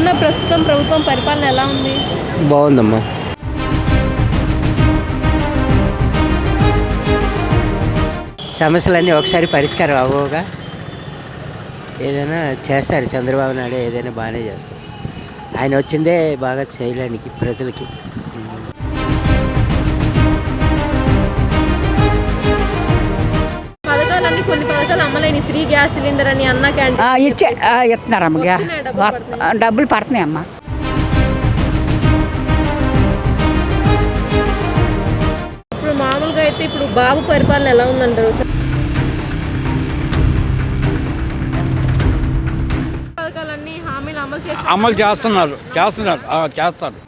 ఇప్పుడున్న ప్రస్తుతం ప్రభుత్వం పరిపాలన ఎలా ఉంది? బాగుందమ్మా. సమస్యలన్నీ ఒకసారి పరిష్కారం అవ్వగా ఏదైనా చేస్తారు. చంద్రబాబు నాయుడు ఏదైనా బాగానే చేస్తారు. ఆయన వచ్చిందే బాగా చేయడానికి ప్రజలకి. పథకాలన్నీ కొన్ని పథకాలు అమలైన ఫ్రీ గ్యాస్ సిలిండర్ అని అన్న క్యాంటీన్ ఇస్తున్నారమ్మ. డబ్బులు పడుతున్నాయి అమ్మ. ఇప్పుడు మామూలుగా అయితే ఇప్పుడు బాబు పరిపాలన ఎలా ఉందంటారు? పథకాలన్నీ హామీలు అమలు చేస్తున్నారు. చేస్తారు.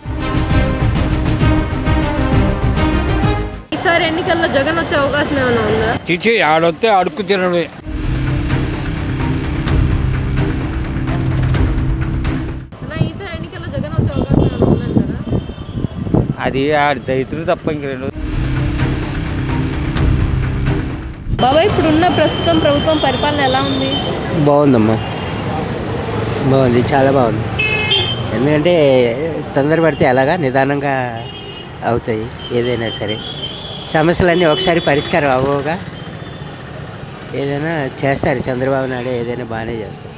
ఈసారి ఎన్నికల్లో జగన్ వచ్చే అవకాశం ఏమైనా ఉందా? చిచ్చి ఆడొస్తే అడుక్కు తినడమే. ఈసారి ఎన్నికల్లో జగన్ వచ్చే అవకాశం ఏమైనా ఉందంటారా? అది ఆడి దైతులు తప్ప ఇంక రెండు. బాబాయ్ ఇప్పుడున్న ప్రస్తుతం ప్రభుత్వం పరిపాలన ఎలా ఉంది? బాగుందమ్మా. బాగుంది, చాలా బాగుంది. ఎందుకంటే తొందరపడితే అలాగా నిదానంగా అవుతాయి ఏదైనా సరే. సమస్యలన్నీ ఒకసారి పరిష్కారం అవ్వగా ఏదైనా చేస్తారు. చంద్రబాబు నాయుడు ఏదైనా బాగానే చేస్తారు.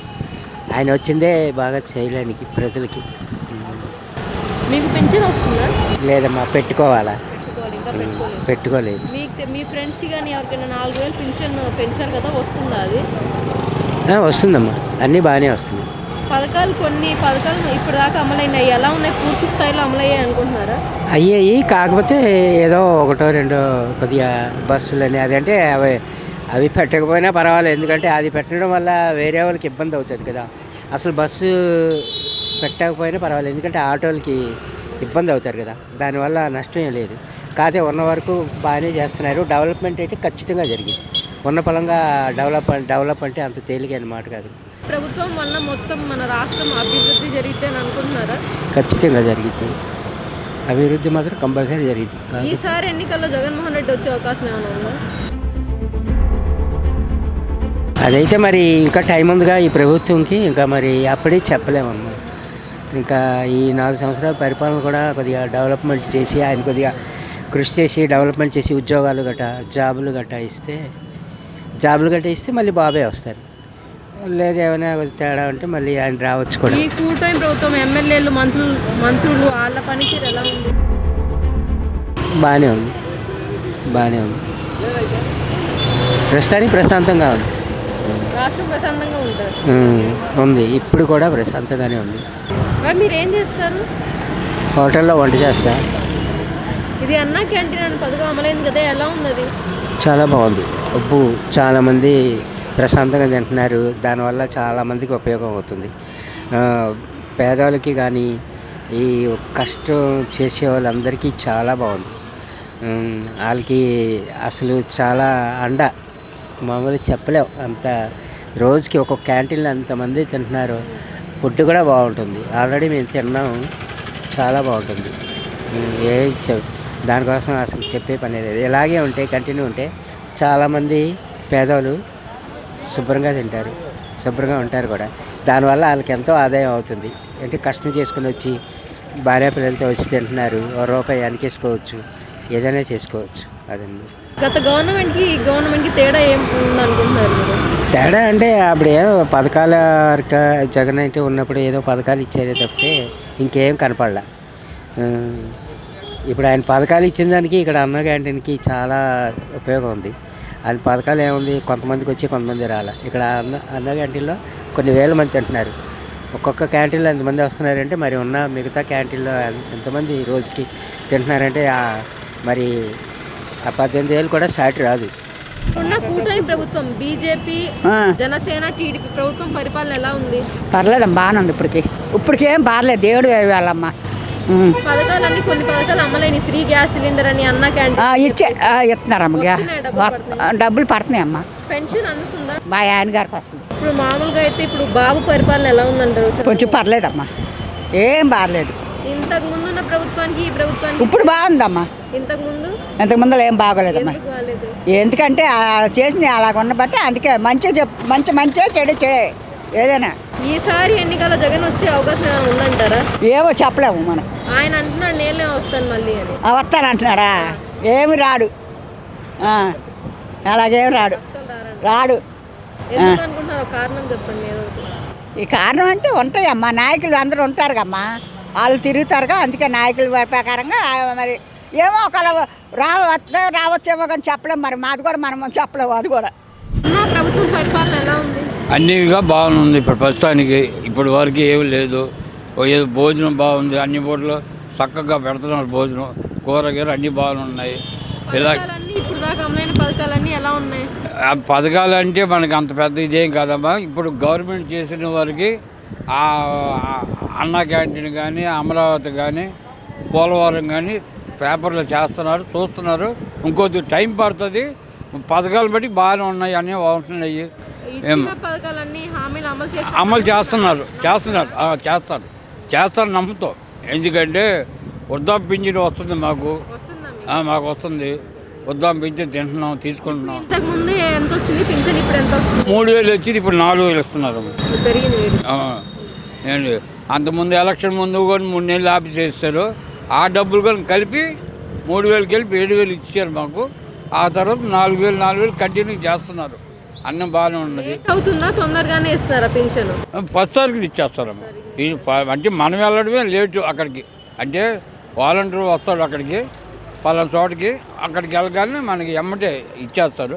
ఆయన వచ్చిందే బాగా చేయడానికి ప్రజలకి. మీకు పెన్షన్ వస్తుందా? లేదమ్మా, పెట్టుకోవాలా? పెట్టుకోలేదు. మీ ఫ్రెండ్స్ కానీ ఎవరికైనా 4,000 పెన్షన్ పెంచారు కదా, వస్తుందా అది? వస్తుందమ్మా, అన్నీ బాగానే వస్తుంది. కొన్ని పథకాలు ఇప్పుడు దాకా అమలైనాయి, ఎలా ఉన్నాయి? పూర్తి స్థాయిలో అమలయ్యాయి అనుకుంటున్నారా? అయ్యాయి, కాకపోతే ఏదో ఒకటో రెండో కొద్దిగా బస్సులని అదంటే అవి పెట్టకపోయినా పర్వాలేదు. ఎందుకంటే అది పెట్టడం వల్ల వేరే వాళ్ళకి ఇబ్బంది అవుతుంది కదా. అసలు బస్సు పెట్టకపోయినా పర్వాలేదు, ఎందుకంటే ఆటోలకి ఇబ్బంది అవుతారు కదా. దానివల్ల నష్టం ఏం లేదు. కాకపోతే ఉన్న వరకు బాగానే చేస్తున్నారు. డెవలప్మెంట్ అయితే ఖచ్చితంగా జరిగింది. ఉన్న పలంగా డెవలప్ అంటే అంత తేలికైన మాట కాదు. ప్రభుత్వం వల్ల మొత్తం మన రాష్ట్రం అభివృద్ధి జరిగితే అని అనుకుంటున్నారా? ఖచ్చితంగా జరిగింది. అభివృద్ధి మాత్రం కంపల్సరీ జరిగింది. ఈసారి ఎన్నికల్లో జగన్మోహన్ రెడ్డి వచ్చే అవకాశం ఏమైనా ఉందా? అదైతే మరి ఇంకా టైం ఉందిగా ఈ ప్రభుత్వంకి. ఇంకా మరి అప్పుడే చెప్పలేమమ్మా. ఇంకా ఈ 4 సంవత్సరాల పరిపాలన కూడా కొద్దిగా డెవలప్మెంట్ చేసి, ఆయన కొద్దిగా కృషి చేసి డెవలప్మెంట్ చేసి ఉద్యోగాలు గట్రా జాబులు గట్రా ఇస్తే మళ్ళీ బాబే వస్తారు. లేదు ఏమైనా తేడా ఉంటే మళ్ళీ ఆయన రావచ్చు కూడా. ఈ కూటమి ప్రభుత్వం ఎమ్మెల్యేలు మంత్రులు వాళ్ళ పనితీరు ఎలా ఉంది? బాగానే ఉంది. ప్రస్తుతానికి ప్రశాంతంగా ఉంది. రాష్ట్రం ప్రశాంతంగా ఉంటారు ఉంది. ఇప్పుడు కూడా ప్రశాంతంగానే ఉంది. మీరు ఏం చేస్తారు? హోటల్లో వంట చేస్తా. ఇది అన్నా క్యాంటీన్ అని పథకం అమలైంది కదా, ఎలా ఉంది అది? చాలా బాగుంది. చాలామంది ప్రశాంతంగా తింటున్నారు. దానివల్ల చాలామందికి ఉపయోగం అవుతుంది. పేదవాళ్ళకి కానీ ఈ కష్టం చేసే వాళ్ళందరికీ చాలా బాగుంది. వాళ్ళకి అసలు చాలా అండ మామూలు చెప్పలేవు. అంత రోజుకి ఒక్కొక్క క్యాంటీన్లో అంతమంది తింటున్నారు. ఫుడ్ కూడా బాగుంటుంది. ఆల్రెడీ మేము తిన్నాము, చాలా బాగుంటుంది. దానికోసం అసలు చెప్పే పని లేదు. ఇలాగే ఉంటే కంటిన్యూ ఉంటే చాలామంది పేదవాళ్ళు శుభ్రంగా తింటారు, శుభ్రంగా ఉంటారు కూడా. దానివల్ల వాళ్ళకి ఎంతో ఆదాయం అవుతుంది. అంటే కష్టం చేసుకుని వచ్చి భార్య పిల్లలతో వచ్చి తింటున్నారు. రూపాయి వెనకేసుకోవచ్చు, ఏదైనా చేసుకోవచ్చు. అదండి. గత గవర్నమెంట్కి తేడా ఏం ఉందనుకుంటున్నారు? తేడా అంటే అప్పుడు ఏదో పథకాల జగన్ అయితే ఉన్నప్పుడు ఏదో పథకాలు ఇచ్చేదే తప్పితే ఇంకేం కనపడలే. ఇప్పుడు ఆయన పథకాలు ఇచ్చిన దానికి ఇక్కడ అన్న క్యాంటీన్కి చాలా ఉపయోగం ఉంది. ఆయన పథకాలు ఏముంది, కొంతమందికి వచ్చి కొంతమంది రాలే. ఇక్కడ అన్న క్యాంటీన్లో కొన్ని వేల మంది తింటున్నారు. ఒక్కొక్క క్యాంటీన్లో ఎంతమంది వస్తున్నారంటే మరి ఉన్న మిగతా క్యాంటీన్లో ఎంతమంది రోజుకి తింటున్నారంటే మరి ఆ 18,000 కూడా సాటి రాదు. ఉన్న కూటమి ప్రభుత్వం బీజేపీ, జనసేన, టీడీపీ ప్రభుత్వం పరిపాలన ఎలా ఉంది? పర్లేదమ్మా, బాగానే ఉంది. ఇప్పటికేం బాగలేదు. దేవుడు వాళ్ళమ్మ. కొన్ని పథకాలు అమలైన ఫ్రీ గ్యాస్ సిలిండర్ అని అన్న క్యాంటీన్ ఇస్తున్నారమ్మ. డబ్బులు పడుతున్నాయి అమ్మ. పెన్షన్ అందుతుందా? మా ఆయన గారికి వస్తుంది. ఇప్పుడు మామూలుగా అయితే ఇప్పుడు బాబు పరిపాలన ఎలా ఉందంటారు? కొంచెం పర్లేదమ్మా, ఏం బాగలేదు. ఇంతకు ముందు ఉన్న ప్రభుత్వానికి ఈ ప్రభుత్వానికి ఇప్పుడు బాగుందమ్మా. ఇంతకు ముందు ఏం బాగోలేదమ్మా. ఎందుకంటే చేసిన అలాగ ఉన్న బట్టి అందుకే మంచిగా చెడే ఏదైనా ఈసారి ఎన్నికల్లో జగన్ వచ్చే అవకాశం ఏమైనా ఉందంటారా? ఏమో చెప్పలేము మనం. ఆయన అంటున్నాడు నేనే వస్తాను మళ్ళీ అని. వస్తానంటున్నాడా? ఏమి రాడు, అలాగేమి రాడు, అసలు రారంట. రాడు. ఎందుకు అనుకుంటున్నారు? కారణం చెప్పండి ఏదో ఒకటి. ఈ కారణం అంటే ఉంటాయమ్మా, నాయకులు అందరూ ఉంటారుగమ్మా, వాళ్ళు తిరుగుతారుగా, అందుకే నాయకుల ప్రకారంగా మరి ఏమో ఒకవేళ రావచ్చేమో కానీ చెప్పలేము. మరి మాది కూడా మనం చెప్పలేము. అది కూడా ఉన్న ప్రభుత్వం పరిపాలన ఎలా ఉంది? అన్నిగా బాగుంది ఇప్పుడు ప్రస్తుతానికి. ఇప్పుడు వరకు ఏమి లేదు. ఏదో భోజనం బాగుంది, అన్ని పూటలు చక్కగా పెడుతున్నారు భోజనం, కూరగాయలు అన్నీ బాగున్నాయి. ఇలా పథకాలన్నీ ఇప్పుడు దాకా అమలైన పథకాలన్నీ ఎలా ఉన్నాయి? ఆ పథకాలు అంటే మనకి అంత పెద్ద ఇదేం కాదమ్మా. ఇప్పుడు గవర్నమెంట్ చేసిన వారికి ఆ అన్నా క్యాంటీన్ కానీ, అమరావతి కానీ, పోలవరం కానీ పేపర్లో చేస్తున్నారు, చూస్తున్నారు. ఇంకొద్ది టైం పడుతుంది. పథకాలు బట్టి బాగానే ఉన్నాయి, అన్నీ బాగుంటున్నాయి. ఇచ్చిన పథకాలన్నీ హామీలు అమలు చేస్తున్నారు చేస్తారు నమ్ముతాం. ఎందుకంటే వృద్ధాప్య పింఛన్ వస్తుంది మాకు వస్తుంది. వృద్ధాప్య పింఛన్ తింటున్నాం, తీసుకుంటున్నాం. ఇంతకు ముందు ఎంత వచ్చింది పింఛన్? ఇప్పుడు ఎంత వస్తుంది? 3,000 వచ్చింది, ఇప్పుడు 4,000 ఇస్తున్నారు. పెరిగింది. ఏంటి అంతకుముందు ఎలక్షన్ ముందు కూడా 3 నెలలు ఆఫీస్ చేస్తారు. ఆ డబ్బులు కూడా కలిపి 3,000 కలిపి 7,000 ఇచ్చారు మాకు. ఆ తర్వాత 4,000 కంటిన్యూ చేస్తున్నారు. అన్నం బాగానే ఉన్నది. అవుతుందా? తొందరగానే ఇస్తారా పింఛను? ఫస్ట్ తారీఖులు ఇచ్చేస్తారమ్మా. అంటే మనం వెళ్ళడమే లేటు అక్కడికి. అంటే వాలంటీర్ వస్తాడు అక్కడికి, పలానా చోటకి, అక్కడికి వెళ్ళగానే మనకి ఎమ్మటే ఇచ్చేస్తారు.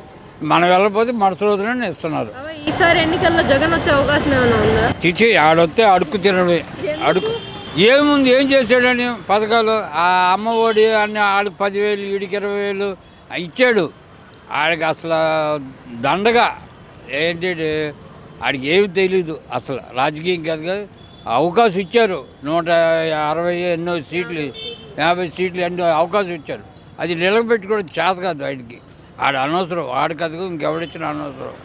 మనం వెళ్ళకపోతే మరుసటి రోజునే ఇస్తున్నారు. ఈసారి ఎన్నికల్లో జగన్ వచ్చే అవకాశం ఏమైనా ఉందా? చిచ్చి ఆడొస్తే అడుక్కు తినడమే. ఏముంది, ఏం చేశాడని పథకాలు? ఆ అమ్మ ఒడి అన్ని ఆడికి 10,000, ఈడికి 20,000 ఇచ్చాడు. ఆడికి అసలు దండగా ఏంటి, ఆడికి ఏమి తెలీదు అసలు. రాజకీయం కాదుగా, అవకాశం ఇచ్చారు. 160 ఎన్నో సీట్లు, 50 సీట్లు ఎన్నో అవకాశం ఇచ్చారు. అది నిలబెట్టుకోవడం చేత కాదు ఆయనకి. ఆడ అనవసరం, ఆడికి అది ఇంకెవడిచ్చిన అనవసరం.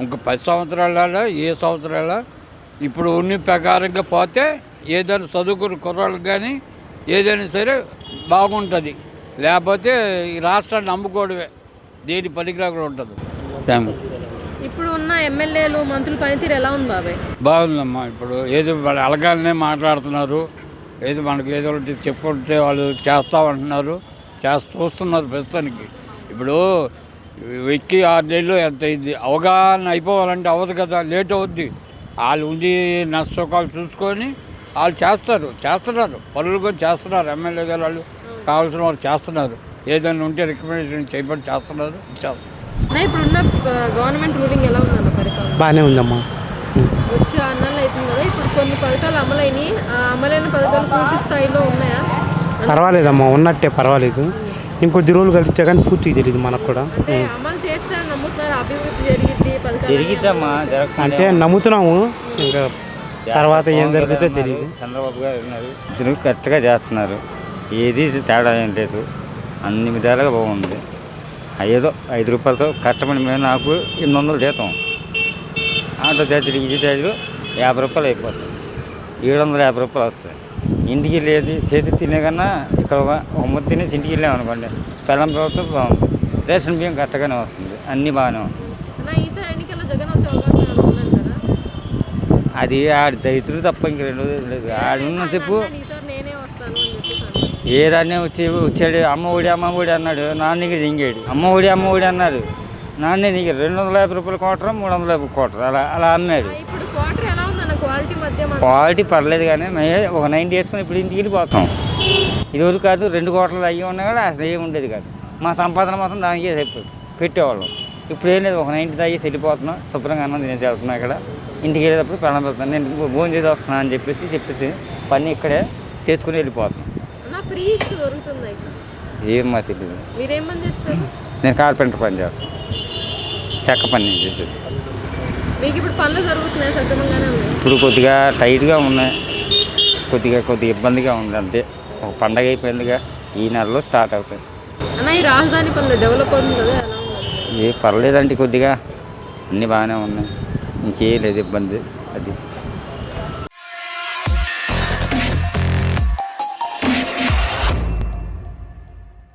ఇంకా 10 సంవత్సరాల ఏ సంవత్సరాల ఇప్పుడు ఉన్న ప్రకారంగా పోతే ఏదైనా చదువుకున్న కుర్రాళ్ళకి కానీ ఏదైనా సరే బాగుంటుంది. లేకపోతే ఈ రాష్ట్రాన్ని నమ్ముకోవడమే, దేని పనికిరాకుండా ఉంటుంది. ఇప్పుడు ఉన్న ఎమ్మెల్యేలు మంత్రుల పనితీరు ఎలా ఉంది బాబాయ్? బాగుందమ్మా. ఇప్పుడు ఏదో వాళ్ళు అలగానే మాట్లాడుతున్నారు. ఏదో మనకు ఏదో ఒకటి చెప్పుకుంటే వాళ్ళు చేస్తామంటున్నారు, చూస్తున్నారు ప్రస్తుతానికి. ఇప్పుడు ఎక్కి 6 నెలలు ఎంత అయింది, అవగాహన అయిపోవాలంటే అవ్వదు కదా, లేట్ అవుద్ది. వాళ్ళు ఉండి నష్టసుఖాలు చూసుకొని వాళ్ళు చేస్తున్నారు పనులు కూడా చేస్తున్నారు. ఎమ్మెల్యే గారు వాళ్ళు కావాల్సిన వాళ్ళు చేస్తున్నారు. ఏదైనా ఉంటే రికమెండేషన్ చేయబడి చేస్తున్నారు. ఇప్పుడున్న గవర్నమెంట్ రూలింగ్ ఎలా ఉందన్న పరిపాలన? బాగానే ఉందమ్మా. వచ్చి 6 నెలలు అవుతుంది కదా, ఇప్పుడు కొన్ని పథకాలు అమలైనవి. ఆ అమలైన పథకాలు పూర్తి స్థాయిలో ఉన్నాయా? పర్వాలేదమ్మా, ఉన్నట్టే పర్వాలేదు. ఇంకొద్ది రోజులు కలిస్తే కానీ పూర్తిగా తెలియదు మనకు కూడా. అంటే అమలు చేస్తారని నమ్ముతున్నారు, అభివృద్ధి జరిగిద్దమ్మా. అంటే నమ్ముతున్నాము, ఇంకా తర్వాత ఏం జరుగుతుందో తెలియదు. చంద్రబాబు గారు ఉన్నారు, కరెక్ట్గా చేస్తున్నారు. ఏది తేడా ఏం లేదు, అన్ని విధాలుగా బాగుంది. ఏదో 5 రూపాయలతో కష్టపడి మేము, నాకు 800 జీతం, ఆటో ఛార్జీలు ఈజీ ఛార్జీలు 50 రూపాయలు అయిపోతాయి. 750 రూపాయలు వస్తాయి. ఇంటికి వెళ్ళేది చేసి తినే కన్నా ఇక్కడ ఒక ముద్ద తినేసి ఇంటికి వెళ్ళామనుకోండి, పెళ్ళం ప్రభుత్వం బాగుంది. రేషన్ బియ్యం కరెక్ట్గానే వస్తుంది, అన్నీ బాగానే ఉంది. అది ఆడి దరిద్రుడు తప్ప ఇంక 2 రోజులు లేదు. ఆడున్న చెప్పు ఏదాన్ని వచ్చాడు. అమ్మ ఒడి అన్నాడు, నాన్నకి దింగాడు. అమ్మ ఒడి అన్నారు, నాన్నే దిగాడు. 250 రూపాయలు కోటరు, 350 కోటరు, అలా అమ్మాడు. క్వాలిటీ పర్లేదు, కానీ మేము ఒక 90 వేసుకుని ఇప్పుడు ఇంటికి వెళ్ళిపోతాం. ఇదివరకు కాదు, 2 కోటలు అయ్యి ఉన్నా కూడా అసలు ఏమి ఉండేది కాదు. మా సంపాదన మాత్రం దానికి పెట్టేవాళ్ళం. ఇప్పుడు ఏం లేదు, ఒక 90 తాగేసి వెళ్ళిపోతున్నాం. శుభ్రంగా అన్నం తినేసి వెళ్తున్నాం. ఇక్కడ ఇంటికి వెళ్ళేటప్పుడు ప్రాణం పెడతాను, నేను భోజనం చేసి వస్తున్నాను అని చెప్పేసి పని ఇక్కడే చేసుకుని వెళ్ళిపోతున్నాం. ఏమో తెలియదు. నేను కార్పెంటర్ పని చేస్తాను, చెక్క పని చేసేది. ఇప్పుడు కొద్దిగా టైట్గా ఉన్నాయి, కొద్దిగా ఇబ్బందిగా ఉంది అంతే. ఒక పండగ అయిపోయిందిగా, ఈ నెలలో స్టార్ట్ అవుతాయి. రాజధాని పనులు డెవలప్ అవుతుంది కదా, ఏ పర్లేదండి, కొద్దిగా అన్నీ బాగానే ఉన్నాయి, ఇంకేం లేదు ఇబ్బంది. అది